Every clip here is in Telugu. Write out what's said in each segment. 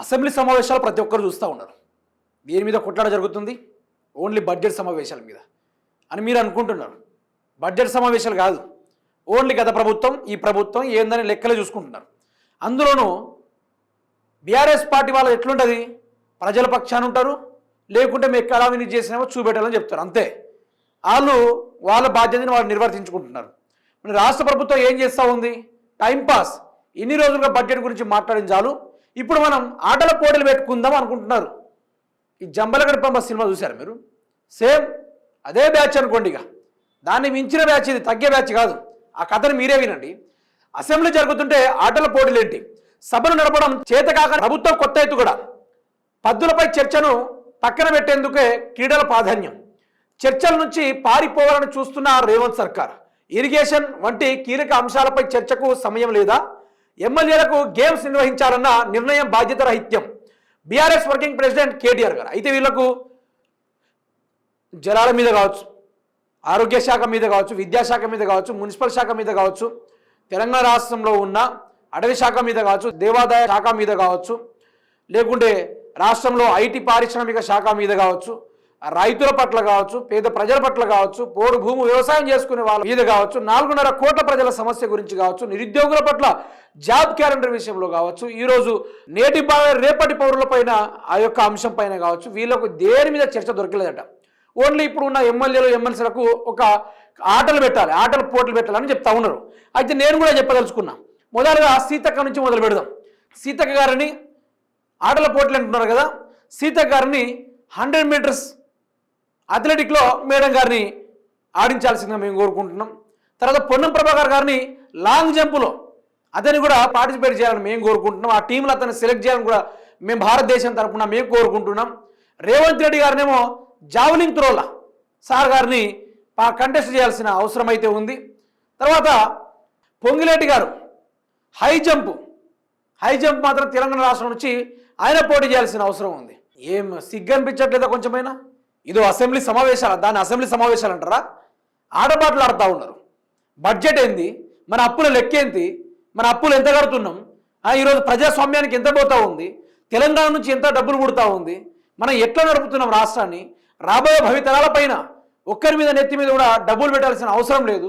అసెంబ్లీ సమావేశాలు ప్రతి ఒక్కరు చూస్తూ ఉన్నారు. దీని మీద కొట్లాట జరుగుతుంది, ఓన్లీ బడ్జెట్ సమావేశాల మీద అని మీరు అనుకుంటున్నారు. బడ్జెట్ సమావేశాలు కాదు, ఓన్లీ గత ప్రభుత్వం ఈ ప్రభుత్వం ఏందని లెక్కలే చూసుకుంటున్నారు. అందులోనూ బీఆర్ఎస్ పార్టీ వాళ్ళు ఎట్లుంటుంది, ప్రజల పక్షాన ఉంటారు, లేకుంటే మేము ఎక్కడ అవినీతి చేసినామో చూపెట్టాలని చెప్తారు. అంతే, వాళ్ళు వాళ్ళ బాధ్యతని వాళ్ళు నిర్వర్తించుకుంటున్నారు. మరి రాష్ట్ర ప్రభుత్వం ఏం చేస్తూ ఉంది, టైంపాస్. ఇన్ని రోజులుగా బడ్జెట్ గురించి మాట్లాడిన చాలు, ఇప్పుడు మనం ఆటల పోటీలు పెట్టుకుందాం అనుకుంటున్నారు. ఈ జంబలగడ్డ పంప సినిమా చూశారు మీరు, సేమ్ అదే బ్యాచ్ అనుకోండి. ఇక దాన్ని మించిన బ్యాచ్, ఇది తగ్గే బ్యాచ్ కాదు. ఆ కథను మీరే వినండి. అసెంబ్లీ జరుగుతుంటే ఆటల పోటీలు ఏంటి, సభను నడపడం చేతకాక ప్రభుత్వం కొత్త ఎత్తు కూడా పద్దులపై చర్చను పక్కన పెట్టేందుకే క్రీడల ప్రాధాన్యం. చర్చల నుంచి పారిపోవాలని చూస్తున్న రేవంత్ సర్కార్ ఇరిగేషన్ వంటి కీలక అంశాలపై చర్చకు సమయం లేదా, ఎమ్మెల్యేలకు గేమ్స్ నిర్వహించాలన్న నిర్ణయం బాధ్యత రహిత్యం. బీఆర్ఎస్ వర్కింగ్ ప్రెసిడెంట్ కేటీఆర్ గారు అయితే వీళ్లకు జలాల మీద కావచ్చు, ఆరోగ్య శాఖ మీద కావచ్చు, విద్యాశాఖ మీద కావచ్చు, మున్సిపల్ శాఖ మీద కావచ్చు, తెలంగాణ రాష్ట్రంలో ఉన్న అటవీ శాఖ మీద కావచ్చు, దేవాదాయ శాఖ మీద కావచ్చు, లేకుంటే రాష్ట్రంలో ఐటీ పారిశ్రామిక శాఖ మీద కావచ్చు, రైతుల పట్ల కావచ్చు, పేద ప్రజల పట్ల కావచ్చు, పోడు భూమి వ్యవసాయం చేసుకునే వాళ్ళ మీద కావచ్చు, 4.5 కోట్ల ప్రజల సమస్య గురించి కావచ్చు, నిరుద్యోగుల పట్ల జాబ్ క్యాలెండర్ విషయంలో కావచ్చు, ఈరోజు నేటి రేపటి పౌరులపైన ఆ యొక్క అంశం పైన కావచ్చు, వీళ్ళకు దేని మీద చర్చ దొరకలేదట. ఓన్లీ ఇప్పుడు ఉన్న ఎమ్మెల్యేలు ఎమ్మెల్సీలకు ఒక ఆటలు పెట్టాలి, ఆటల పోటీలు పెట్టాలని చెప్తా ఉన్నారు. అయితే నేను కూడా చెప్పదలుచుకున్నా. మొదలుగా సీతక్క నుంచి మొదలు పెడదాం. సీతక్క గారిని ఆటల పోటీలు అంటున్నారు కదా, సీతక్క గారిని 100 మీటర్స్ అథ్లెటిక్లో మేడం గారిని ఆడించాల్సిందిగా మేము కోరుకుంటున్నాం. తర్వాత పొన్నం ప్రభాకర్ గారిని లాంగ్ జంపులో అతన్ని కూడా పార్టిసిపేట్ చేయాలని మేము కోరుకుంటున్నాం. ఆ టీంలో అతన్ని సెలెక్ట్ చేయాలని కూడా మేము భారతదేశం తరఫున మేము కోరుకుంటున్నాం. రేవంత్ రెడ్డి గారినేమో జావలింగ్ త్రోలా సార్ గారిని కంటెస్ట్ చేయాల్సిన అవసరం అయితే ఉంది. తర్వాత పొంగిలేటి గారు హై జంప్ మాత్రం తెలంగాణ రాష్ట్రం నుంచి ఆయన పోటీ చేయాల్సిన అవసరం ఉంది. ఏం సిగ్గు అనిపించట్లేదా కొంచెమైనా? ఇదో అసెంబ్లీ సమావేశాలు, దాన్ని అసెంబ్లీ సమావేశాలు అంటారా? ఆటపాటలు ఆడుతూ ఉన్నారు. బడ్జెట్ ఏంది, మన అప్పుల లెక్కేంటి, మన అప్పులు ఎంత కడుతున్నాం, ఈరోజు ప్రజాస్వామ్యానికి ఎంత పోతూ ఉంది, తెలంగాణ నుంచి ఎంత డబ్బులు పుడుతూ ఉంది, మనం ఎట్లా నడుపుతున్నాం రాష్ట్రాన్ని, రాబోయే భవితరాల పైన ఒక్కరి మీద నెత్తి మీద కూడా డబ్బులు పెట్టాల్సిన అవసరం లేదు.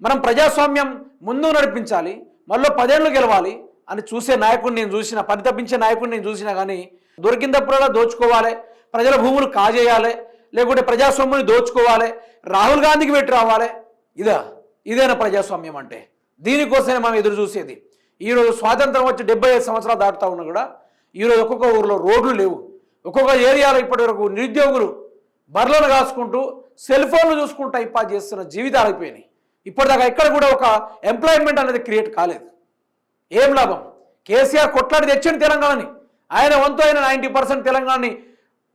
మనం ప్రజాస్వామ్యం ముందు నడిపించాలి, మళ్ళీ 10 ఏళ్ళు గెలవాలి అని చూసే నాయకుడిని నేను చూసిన, పరితపించే నాయకుడిని నేను చూసినా కానీ దొరికినప్పుడల్లా దోచుకోవాలి, ప్రజల భూములు కాజేయాలి, లేకుంటే ప్రజాస్వామ్యాన్ని దోచుకోవాలి, రాహుల్ గాంధీకి పెట్టి రావాలి. ఇదేనా ప్రజాస్వామ్యం అంటే? దీనికోసమే మనం ఎదురు చూసేది. ఈరోజు స్వాతంత్రం వచ్చి 75 సంవత్సరాలు దాటుతూ ఉన్నా కూడా ఈరోజు ఒక్కొక్క ఊరిలో రోడ్లు లేవు. ఒక్కొక్క ఏరియాలో ఇప్పటి వరకు నిరుద్యోగులు బర్లను కాసుకుంటూ సెల్ ఫోన్లు చూసుకుంటూ టైంపాస్ చేస్తున్న జీవితాలు అయిపోయినాయి. ఇప్పటిదాకా ఎక్కడ కూడా ఒక ఎంప్లాయ్మెంట్ అనేది క్రియేట్ కాలేదు. ఏం లాభం? కేసీఆర్ కొట్లాడి తెచ్చిండు తెలంగాణని, ఆయన వంతు అయిన 90% తెలంగాణని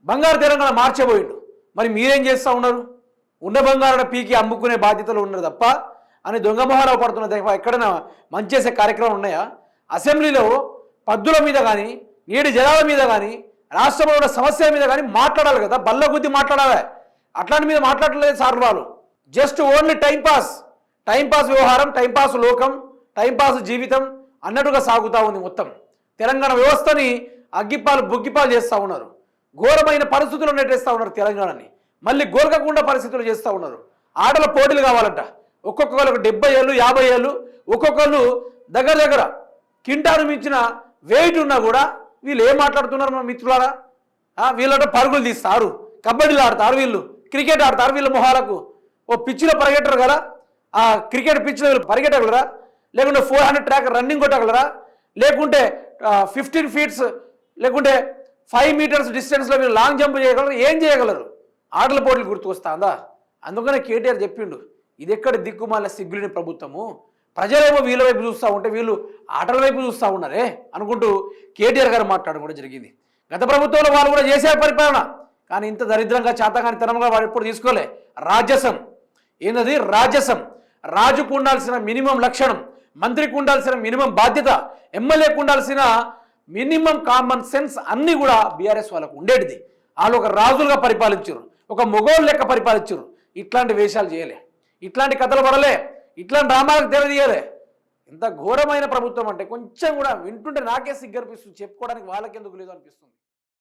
బంగారు తెలంగాణ మార్చబోయిండు. మరి మీరేం చేస్తూ ఉన్నారు? ఉన్న బంగారాన్ని పీకి అమ్ముకునే బాధ్యతలు ఉన్నారు తప్ప అని దొంగ మొహారావు పడుతున్న తప్ప ఎక్కడైనా మంచి చేసే కార్యక్రమం ఉన్నాయా? అసెంబ్లీలో పద్దుల మీద కానీ, నీటి జలాల మీద కానీ, రాష్ట్రంలో ఉన్న సమస్యల మీద కానీ మాట్లాడాలి కదా, బల్ల గుద్ది మాట్లాడాలి. అట్లాంటి మీద మాట్లాడలేదు సార్ వాళ్ళు. జస్ట్ ఓన్లీ టైంపాస్ వ్యవహారం, టైంపాస్ లోకం, టైంపాస్ జీవితం అన్నట్టుగా సాగుతూ ఉంది మొత్తం. తెలంగాణ వ్యవస్థని బుగ్గిపాలు చేస్తూ ఉన్నారు. ఘోరమైన పరిస్థితులు నెట్టేస్తూ ఉన్నారు తెలంగాణని. మళ్ళీ గోరకకుండా పరిస్థితులు చేస్తూ ఉన్నారు. ఆటల పోటీలు కావాలంట. ఒక్కొక్కరికి 70 ఏళ్ళు 50 ఏళ్ళు, ఒక్కొక్కరు దగ్గర కింటాను మించిన వెయిట్ ఉన్నా కూడా వీళ్ళు ఏం మాట్లాడుతున్నారు మా మిత్రులారా? వీళ్ళంటే పరుగులు తీస్తారు, కబడ్డీలు ఆడతారు, వీళ్ళు క్రికెట్ ఆడతారు. వీళ్ళ మొహాలకు ఓ పిచ్చిలో పరిగెట్టరు కదా, ఆ క్రికెట్ పిచ్చిలో వీళ్ళు పరిగెట్టగలరా? లేకుంటే 400 ట్రాక్ రన్నింగ్ కొట్టగలరా? లేకుంటే 15 ఫీట్స్ లేకుంటే 5 మీటర్స్ డిస్టెన్స్లో వీళ్ళు లాంగ్ జంప్ చేయగలరు? ఏం చేయగలరు? ఆటల పోటీలు గుర్తుకొస్తుందా? అందుకనే కేటీఆర్ చెప్పిండు, ఇది ఎక్కడ దిక్కుమాల సిగ్గులేని ప్రభుత్వము, ప్రజలేమో వీళ్ళ వైపు చూస్తూ ఉంటే వీళ్ళు ఆటల వైపు చూస్తూ ఉన్నారే అనుకుంటూ కేటీఆర్ గారు మాట్లాడడం కూడా జరిగింది. గత ప్రభుత్వంలో వాళ్ళు కూడా చేసే పరిపాలన, కానీ ఇంత దరిద్రంగా చేతగాని తనంగా వాడు ఎప్పుడు తీసుకోలే. రాజసం ఏంటది? రాజసం. రాజుకు ఉండాల్సిన మినిమం లక్షణం, మంత్రికి ఉండాల్సిన మినిమం బాధ్యత, ఎమ్మెల్యేకు ఉండాల్సిన మినిమం కామన్ సెన్స్ అన్నీ కూడా బీఆర్ఎస్ వాళ్ళకు ఉండేటిది. వాళ్ళు ఒక రాజులుగా పరిపాలించారు, ఒక మొగోళ్ళు లెక్క పరిపాలించారు. ఇట్లాంటి వేషాలు చేయలే, ఇట్లాంటి కథలు పడలే, ఇట్లాంటి డ్రామాలకు తెరదీయలే. ఎంత ఘోరమైన ప్రభుత్వం అంటే కొంచెం కూడా వింటుంటే నాకే సిగ్గనిపిస్తుంది, చెప్పుకోవడానికి వాళ్ళకెందుకు లేదు అనిపిస్తుంది.